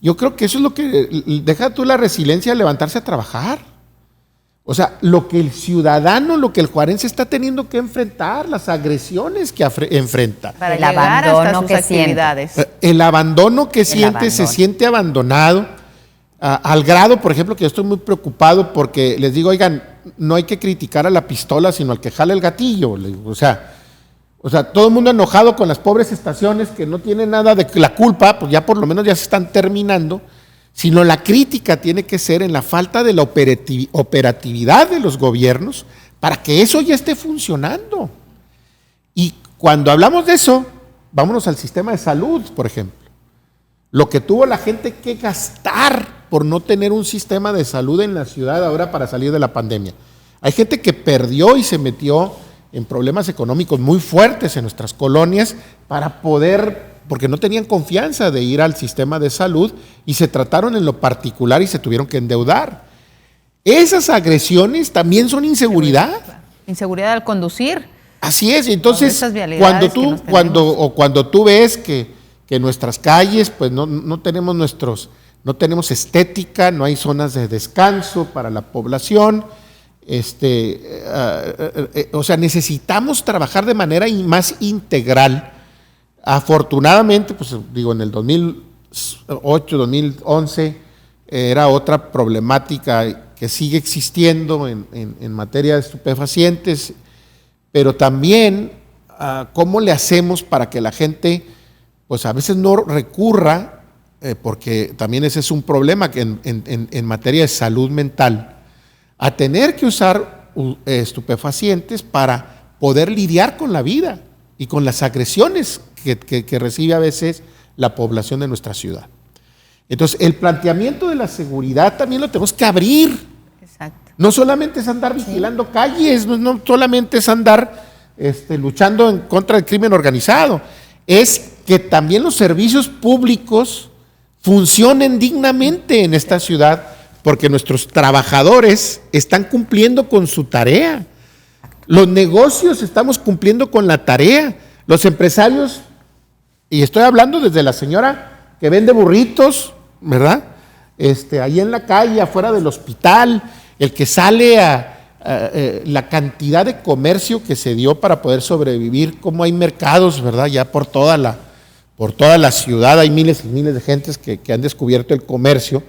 B: yo creo que eso es lo que, deja tú la resiliencia de levantarse a trabajar. O sea, lo que el ciudadano, lo que el juarense está teniendo que enfrentar, las agresiones que enfrenta.
A: Para el abandono que actividades.
B: El abandono que siente, se siente abandonado, al grado, por ejemplo, que yo estoy muy preocupado porque les digo, oigan, no hay que criticar a la pistola, sino al que jala el gatillo. O sea, todo el mundo enojado con las pobres estaciones que no tienen nada de la culpa, pues ya por lo menos ya se están terminando, sino la crítica tiene que ser en la falta de la operatividad de los gobiernos para que eso ya esté funcionando. Y cuando hablamos de eso, vámonos al sistema de salud, por ejemplo. Lo que tuvo la gente que gastar por no tener un sistema de salud en la ciudad ahora para salir de la pandemia. Hay gente que perdió y se metió en problemas económicos muy fuertes en nuestras colonias para poder, porque no tenían confianza de ir al sistema de salud y se trataron en lo particular y se tuvieron que endeudar. Esas agresiones también son inseguridad.
A: Inseguridad al conducir.
B: Así es, entonces cuando tú ves que nuestras calles pues no tenemos estética, no hay zonas de descanso para la población. O sea, necesitamos trabajar de manera más integral. Afortunadamente, pues digo, en el 2008, 2011 era otra problemática que sigue existiendo en materia de estupefacientes, pero también cómo le hacemos para que la gente, pues a veces no recurra, porque también ese es un problema que en materia de salud mental, a tener que usar estupefacientes para poder lidiar con la vida y con las agresiones que recibe a veces la población de nuestra ciudad. Entonces, el planteamiento de la seguridad también lo tenemos que abrir.
A: Exacto.
B: No solamente es andar vigilando calles, no solamente es andar luchando en contra del crimen organizado, es que también los servicios públicos funcionen dignamente en esta ciudad, porque nuestros trabajadores están cumpliendo con su tarea. Los negocios estamos cumpliendo con la tarea. Los empresarios, y estoy hablando desde la señora que vende burritos, ¿verdad? Ahí en la calle, afuera del hospital, el que sale la cantidad de comercio que se dio para poder sobrevivir, cómo hay mercados, ¿verdad? Ya por toda la ciudad hay miles y miles de gentes que han descubierto el comercio.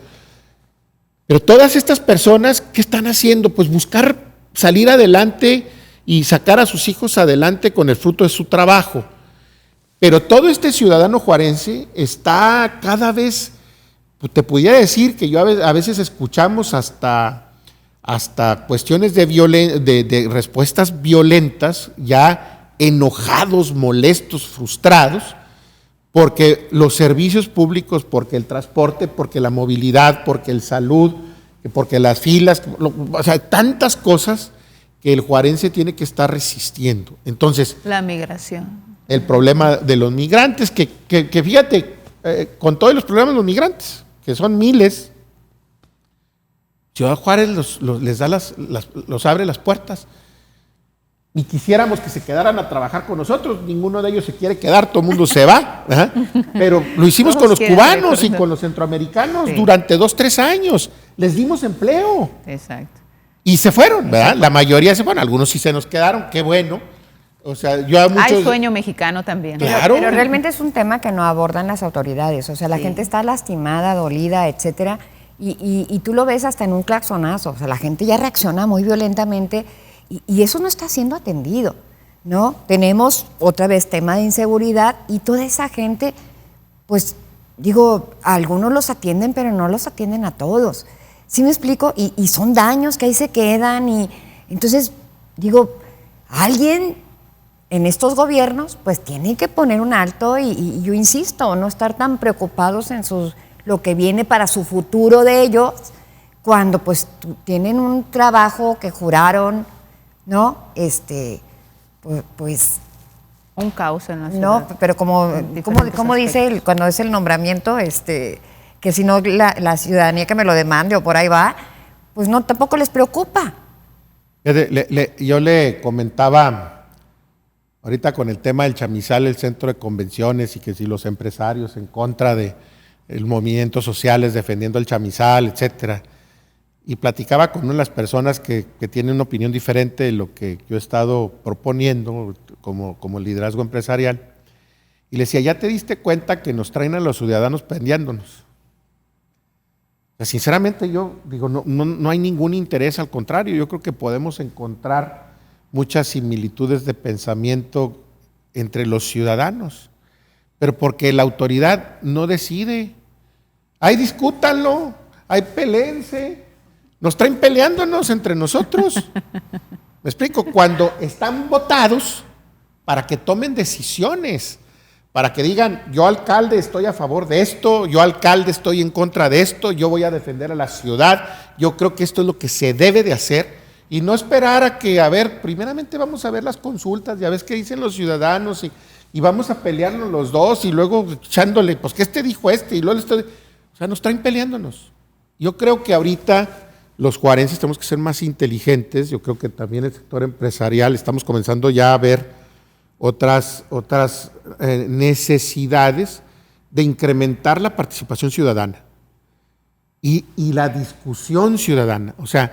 B: Pero todas estas personas, ¿qué están haciendo? Pues buscar salir adelante y sacar a sus hijos adelante con el fruto de su trabajo. Pero todo este ciudadano juarense está cada vez, pues te pudiera decir que yo a veces escuchamos hasta cuestiones de respuestas violentas, ya enojados, molestos, frustrados, porque los servicios públicos, porque el transporte, porque la movilidad, porque el salud, porque las filas, o sea, tantas cosas que el juarense tiene que estar resistiendo. Entonces,
A: la migración. El
B: problema de los migrantes, que fíjate, con todos los problemas de los migrantes, que son miles, Ciudad Juárez les da los abre las puertas. Y quisiéramos que se quedaran a trabajar con nosotros, ninguno de ellos se quiere quedar, todo el mundo se va, ¿verdad? Pero lo hicimos con los cubanos y con los centroamericanos durante 2-3 años, les dimos empleo.
A: Exacto.
B: Y se fueron, ¿verdad? La mayoría se fueron, algunos sí se nos quedaron, qué bueno. O sea, yo a muchos...
A: Hay sueño mexicano también.
B: Claro.
C: Pero realmente es un tema que no abordan las autoridades, o sea, la gente está lastimada, dolida, etcétera, y tú lo ves hasta en un claxonazo, o sea, la gente ya reacciona muy violentamente. Y eso no está siendo atendido, ¿no? Tenemos otra vez tema de inseguridad y toda esa gente, pues, digo, algunos los atienden, pero no los atienden a todos. ¿Sí me explico? Y son daños que ahí se quedan y entonces, digo, alguien en estos gobiernos, pues, tiene que poner un alto y yo insisto, no estar tan preocupados en lo que viene para su futuro de ellos, cuando, pues, tienen un trabajo que juraron, ¿no? Pues
A: un caos en la ciudad.
C: No, pero como dice cuando es el nombramiento, que si no la ciudadanía que me lo demande o por ahí va, pues no, tampoco les preocupa.
B: Yo le comentaba ahorita con el tema del chamizal, el centro de convenciones, y que si los empresarios en contra de el movimiento sociales defendiendo el chamizal, etcétera. Y platicaba con una de las personas que tiene una opinión diferente de lo que yo he estado proponiendo como liderazgo empresarial. Y le decía, ¿ya te diste cuenta que nos traen a los ciudadanos prendiéndonos? O sea, sinceramente yo digo, no hay ningún interés, al contrario, yo creo que podemos encontrar muchas similitudes de pensamiento entre los ciudadanos, pero porque la autoridad no decide. Ahí discútanlo, ahí peléense. Nos traen peleándonos entre nosotros. ¿Me explico? Cuando están votados para que tomen decisiones, para que digan, yo alcalde estoy a favor de esto, yo alcalde estoy en contra de esto, yo voy a defender a la ciudad, yo creo que esto es lo que se debe de hacer, y no esperar a que, a ver, primeramente vamos a ver las consultas, ya ves qué dicen los ciudadanos, y vamos a pelearnos los dos, y luego echándole, pues que dijo y luego o sea, nos traen peleándonos. Yo creo que ahorita los juarenses tenemos que ser más inteligentes. Yo creo que también el sector empresarial estamos comenzando ya a ver otras necesidades de incrementar la participación ciudadana y la discusión ciudadana. O sea,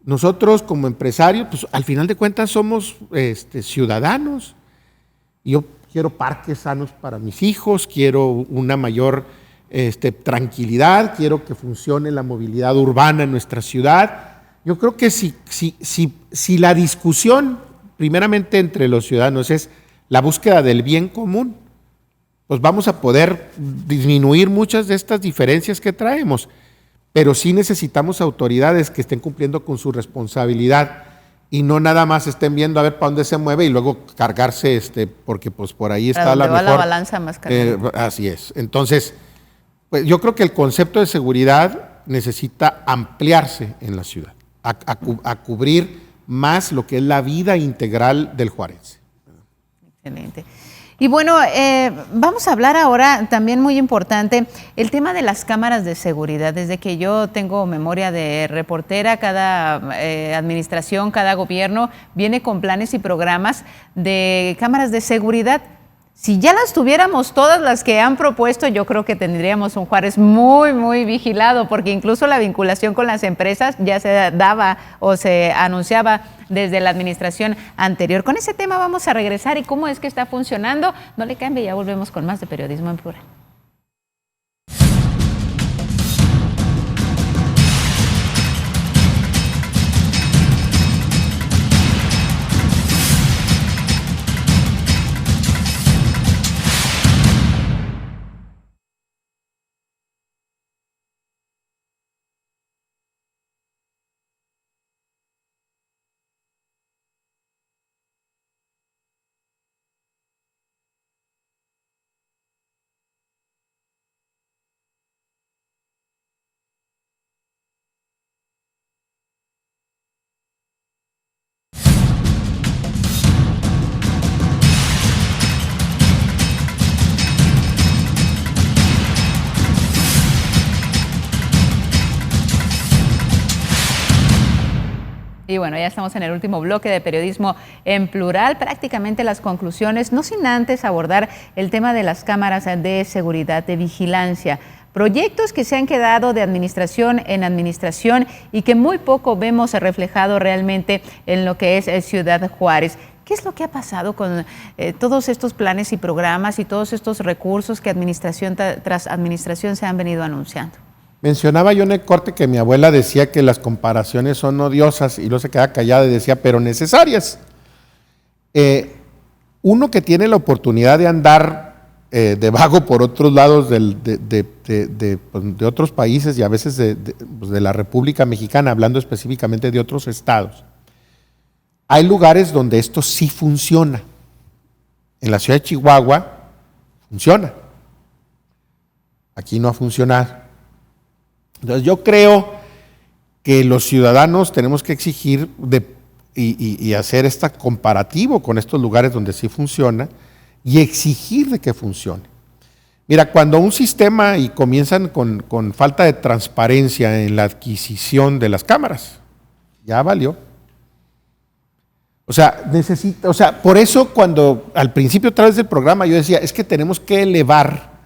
B: nosotros como empresarios, pues al final de cuentas somos ciudadanos. Yo quiero parques sanos para mis hijos, quiero una mayor tranquilidad, quiero que funcione la movilidad urbana en nuestra ciudad. Yo creo que si la discusión primeramente entre los ciudadanos es la búsqueda del bien común, pues vamos a poder disminuir muchas de estas diferencias que traemos, pero sí necesitamos autoridades que estén cumpliendo con su responsabilidad y no nada más estén viendo a ver para dónde se mueve y luego cargarse, porque pues por ahí está la mejor.
A: La balanza más cargada.
B: Así es. Entonces, pues yo creo que el concepto de seguridad necesita ampliarse en la ciudad, a cubrir más lo que es la vida integral del juarense.
A: Excelente. Y bueno, vamos a hablar ahora, también muy importante, el tema de las cámaras de seguridad. Desde que yo tengo memoria de reportera, cada administración, cada gobierno viene con planes y programas de cámaras de seguridad. Si ya las tuviéramos todas las que han propuesto, yo creo que tendríamos un Juárez muy, muy vigilado, porque incluso la vinculación con las empresas ya se daba o se anunciaba desde la administración anterior. Con ese tema vamos a regresar y cómo es que está funcionando. No le cambie, ya volvemos con más de Periodismo en Plural. Y bueno, ya estamos en el último bloque de Periodismo en Plural, prácticamente las conclusiones, no sin antes abordar el tema de las cámaras de seguridad, de vigilancia, proyectos que se han quedado de administración en administración y que muy poco vemos reflejado realmente en lo que es Ciudad Juárez. ¿Qué es lo que ha pasado con todos estos planes y programas y todos estos recursos que administración tras administración se han venido anunciando?
B: Mencionaba yo en el corte que mi abuela decía que las comparaciones son odiosas y luego se quedaba callada y decía, pero necesarias. Uno que tiene la oportunidad de andar de vago por otros lados de otros países y a veces de la República Mexicana, hablando específicamente de otros estados, hay lugares donde esto sí funciona. En la ciudad de Chihuahua funciona. Aquí no ha funcionado. Entonces yo creo que los ciudadanos tenemos que exigir y hacer este comparativo con estos lugares donde sí funciona y exigir de que funcione. Mira, cuando un sistema y comienzan con falta de transparencia en la adquisición de las cámaras, ya valió. O sea, por eso cuando al principio a través del programa yo decía, es que tenemos que elevar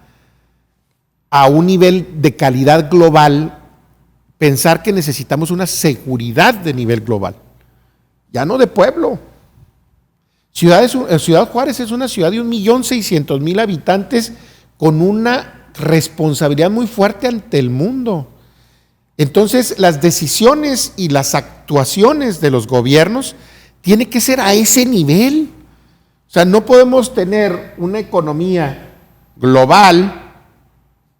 B: a un nivel de calidad global, pensar que necesitamos una seguridad de nivel global, ya no de pueblo. Ciudad Juárez es una ciudad de 1.600.000 habitantes con una responsabilidad muy fuerte ante el mundo. Entonces, las decisiones y las actuaciones de los gobiernos tienen que ser a ese nivel. O sea, no podemos tener una economía global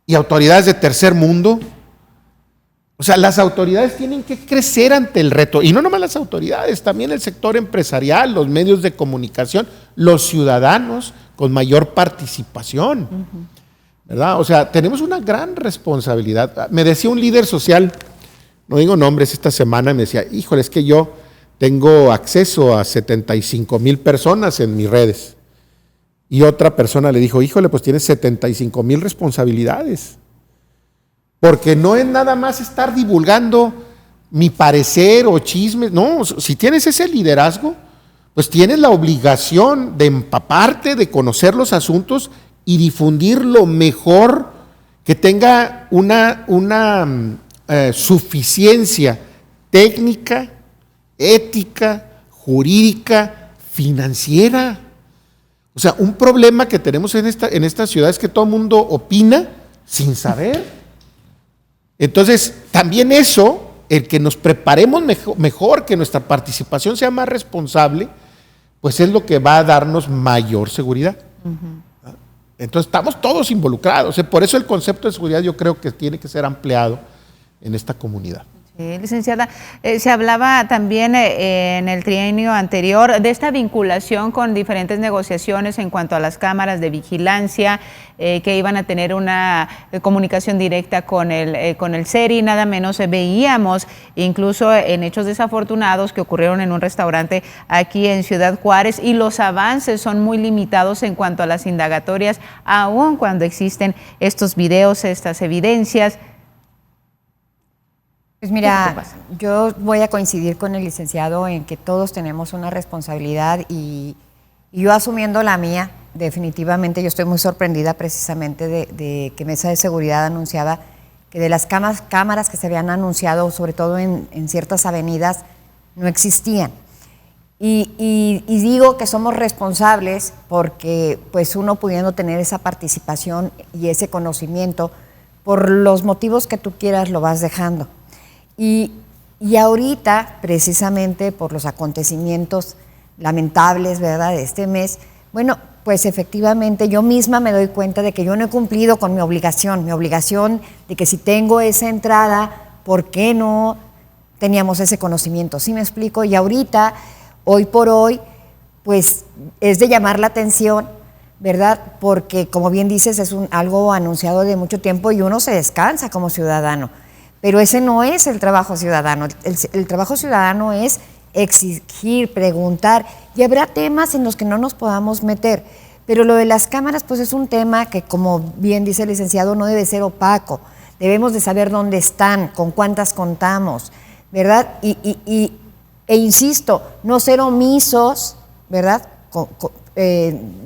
B: y autoridades de tercer mundo. O sea, las autoridades tienen que crecer ante el reto, y no nomás las autoridades, también el sector empresarial, los medios de comunicación, los ciudadanos con mayor participación, ¿verdad? O sea, tenemos una gran responsabilidad. Me decía un líder social, no digo nombres, esta semana me decía, híjole, es que yo tengo acceso a 75,000 personas en mis redes. Y otra persona le dijo, híjole, pues tienes 75,000 responsabilidades. Porque no es nada más estar divulgando mi parecer o chismes. No, si tienes ese liderazgo, pues tienes la obligación de empaparte, de conocer los asuntos y difundir lo mejor, que tenga una suficiencia técnica, ética, jurídica, financiera. O sea, un problema que tenemos en esta ciudad es que todo el mundo opina sin saber. Entonces, también eso, el que nos preparemos mejor, que nuestra participación sea más responsable, pues es lo que va a darnos mayor seguridad. Entonces, estamos todos involucrados. Por eso el concepto de seguridad yo creo que tiene que ser ampliado en esta comunidad.
A: Sí, licenciada, se hablaba también en el trienio anterior de esta vinculación con diferentes negociaciones en cuanto a las cámaras de vigilancia, que iban a tener una comunicación directa con el SERI, nada menos veíamos incluso en hechos desafortunados que ocurrieron en un restaurante aquí en Ciudad Juárez, y los avances son muy limitados en cuanto a las indagatorias, aun cuando existen estos videos, estas evidencias.
C: Pues mira, yo voy a coincidir con el licenciado en que todos tenemos una responsabilidad y yo asumiendo la mía, definitivamente yo estoy muy sorprendida precisamente de que Mesa de Seguridad anunciaba que de las cámaras que se habían anunciado, sobre todo en ciertas avenidas, no existían. Y digo que somos responsables porque pues uno pudiendo tener esa participación y ese conocimiento, por los motivos que tú quieras lo vas dejando. Y ahorita, precisamente por los acontecimientos lamentables, ¿verdad?, de este mes, bueno, pues efectivamente yo misma me doy cuenta de que yo no he cumplido con mi obligación de que si tengo esa entrada, ¿por qué no teníamos ese conocimiento? ¿Sí me explico? Y ahorita, hoy por hoy, pues es de llamar la atención, ¿verdad? Porque, como bien dices, es algo anunciado de mucho tiempo y uno se descansa como ciudadano. Pero ese no es el trabajo ciudadano. El trabajo ciudadano es exigir, preguntar, y habrá temas en los que no nos podamos meter. Pero lo de las cámaras, pues es un tema que, como bien dice el licenciado, no debe ser opaco. Debemos de saber dónde están, con cuántas contamos, ¿verdad? E insisto, no ser omisos, ¿verdad?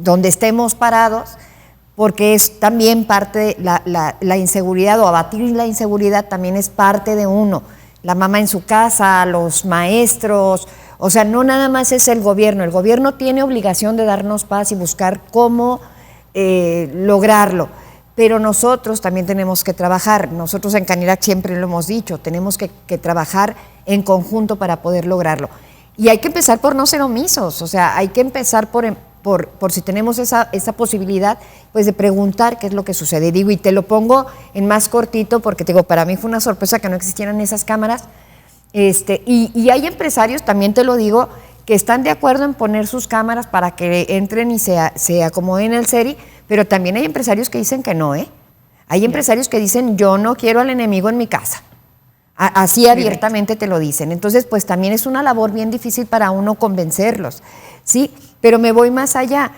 C: Donde estemos parados, porque es también parte de la inseguridad, o abatir la inseguridad también es parte de uno. La mamá en su casa, los maestros, o sea, no nada más es el gobierno tiene obligación de darnos paz y buscar cómo lograrlo, pero nosotros también tenemos que trabajar. Nosotros en Canirac siempre lo hemos dicho, tenemos que trabajar en conjunto para poder lograrlo. Y hay que empezar por no ser omisos, o sea, hay que empezar por si tenemos esa posibilidad, pues de preguntar qué es lo que sucede. Digo, y te lo pongo en más cortito porque te digo, para mí fue una sorpresa que no existieran esas cámaras. Y hay empresarios, también te lo digo, que están de acuerdo en poner sus cámaras para que entren y se acomoden el SERI, pero también hay empresarios que dicen que no, ¿eh? Hay empresarios que dicen, yo no quiero al enemigo en mi casa. Así abiertamente te lo dicen. Entonces, pues también es una labor bien difícil para uno convencerlos, ¿sí? Pero me voy más allá.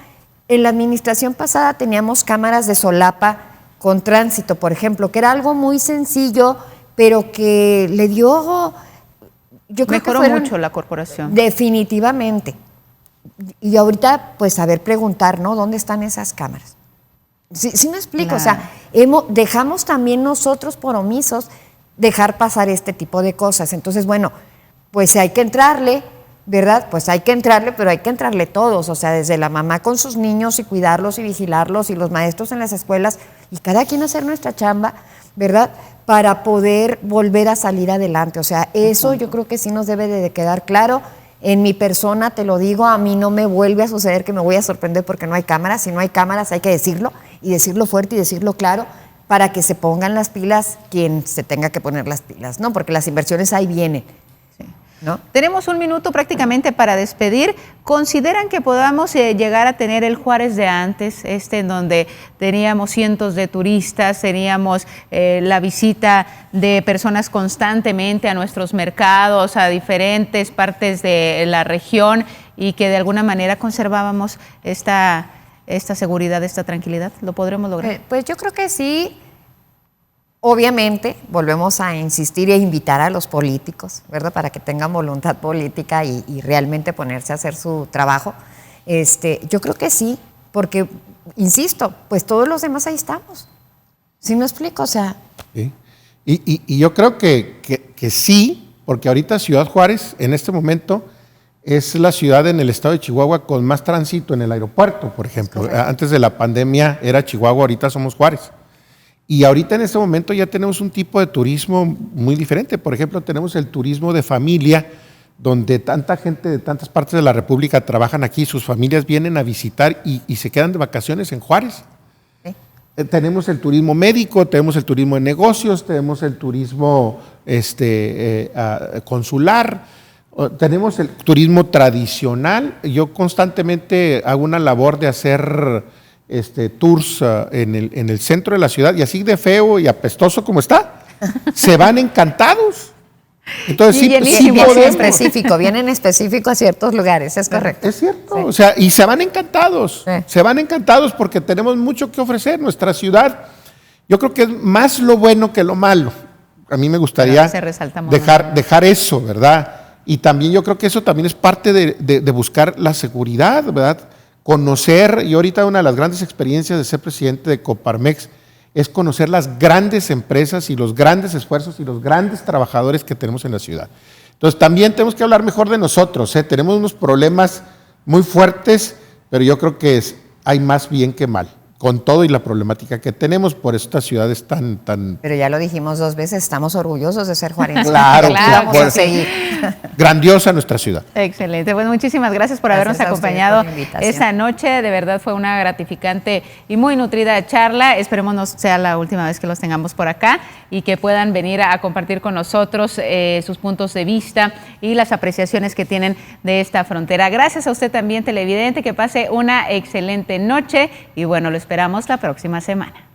C: En la administración pasada teníamos cámaras de solapa con tránsito, por ejemplo, que era algo muy sencillo, pero que le dio... Yo creo
A: mejoró
C: que
A: mucho la corporación.
C: Definitivamente. Y ahorita, pues, saber preguntar, ¿no? ¿Dónde están esas cámaras? Sí me explico. Claro. O sea, dejamos también nosotros por omisos dejar pasar este tipo de cosas. Entonces, bueno, pues hay que entrarle, ¿verdad? Pues hay que entrarle, pero hay que entrarle todos, o sea, desde la mamá con sus niños y cuidarlos y vigilarlos, y los maestros en las escuelas, y cada quien hacer nuestra chamba, ¿verdad? Para poder volver a salir adelante. O sea, eso yo creo que sí nos debe de quedar claro. En mi persona, te lo digo, a mí no me vuelve a suceder que me voy a sorprender porque no hay cámaras. Si no hay cámaras hay que decirlo, y decirlo fuerte y decirlo claro, para que se pongan las pilas quien se tenga que poner las pilas, ¿no? Porque las inversiones ahí vienen. ¿No?
A: Tenemos un minuto prácticamente para despedir. ¿Consideran que podamos llegar a tener el Juárez de antes, en donde teníamos cientos de turistas, teníamos la visita de personas constantemente a nuestros mercados, a diferentes partes de la región, y que de alguna manera conservábamos esta seguridad, esta tranquilidad? ¿Lo podremos lograr?
C: Pues yo creo que sí. Obviamente, volvemos a insistir e invitar a los políticos, ¿verdad?, para que tengan voluntad política y realmente ponerse a hacer su trabajo. Yo creo que sí, porque, insisto, pues todos los demás ahí estamos. ¿Sí me explico? O sea...
B: Sí. Y yo creo que sí, porque ahorita Ciudad Juárez, en este momento, es la ciudad en el estado de Chihuahua con más tránsito en el aeropuerto, por ejemplo. Antes de la pandemia era Chihuahua, ahorita somos Juárez. Y ahorita en este momento ya tenemos un tipo de turismo muy diferente. Por ejemplo, tenemos el turismo de familia, donde tanta gente de tantas partes de la República trabajan aquí, sus familias vienen a visitar y se quedan de vacaciones en Juárez. ¿Sí? tenemos el turismo médico, tenemos el turismo de negocios, tenemos el turismo consular, tenemos el turismo tradicional. Yo constantemente hago una labor de hacer tours en el centro de la ciudad, y así de feo y apestoso como está, se van encantados. Entonces, sí
C: vienen específico a ciertos lugares, es correcto.
B: Es cierto,
C: sí.
B: O sea, y se van encantados, se van encantados porque tenemos mucho que ofrecer. Nuestra ciudad, yo creo que es más lo bueno que lo malo. A mí me gustaría dejar eso, ¿verdad? Y también yo creo que eso también es parte de buscar la seguridad, ¿verdad? Conocer, y ahorita una de las grandes experiencias de ser presidente de Coparmex es conocer las grandes empresas y los grandes esfuerzos y los grandes trabajadores que tenemos en la ciudad. Entonces también tenemos que hablar mejor de nosotros, ¿eh? Tenemos unos problemas muy fuertes, pero yo creo que hay más bien que mal, con todo y la problemática que tenemos por esta ciudad es tan...
C: Pero ya lo dijimos 2 veces, estamos orgullosos de ser juarenses.
B: Claro,
C: vamos a seguir.
B: Grandiosa nuestra ciudad.
A: Excelente, bueno, muchísimas gracias por habernos acompañado esta noche, de verdad fue una gratificante y muy nutrida charla, esperemos no sea la última vez que los tengamos por acá y que puedan venir a compartir con nosotros sus puntos de vista y las apreciaciones que tienen de esta frontera. Gracias a usted también, televidente, que pase una excelente noche y bueno, lo esperamos la próxima semana.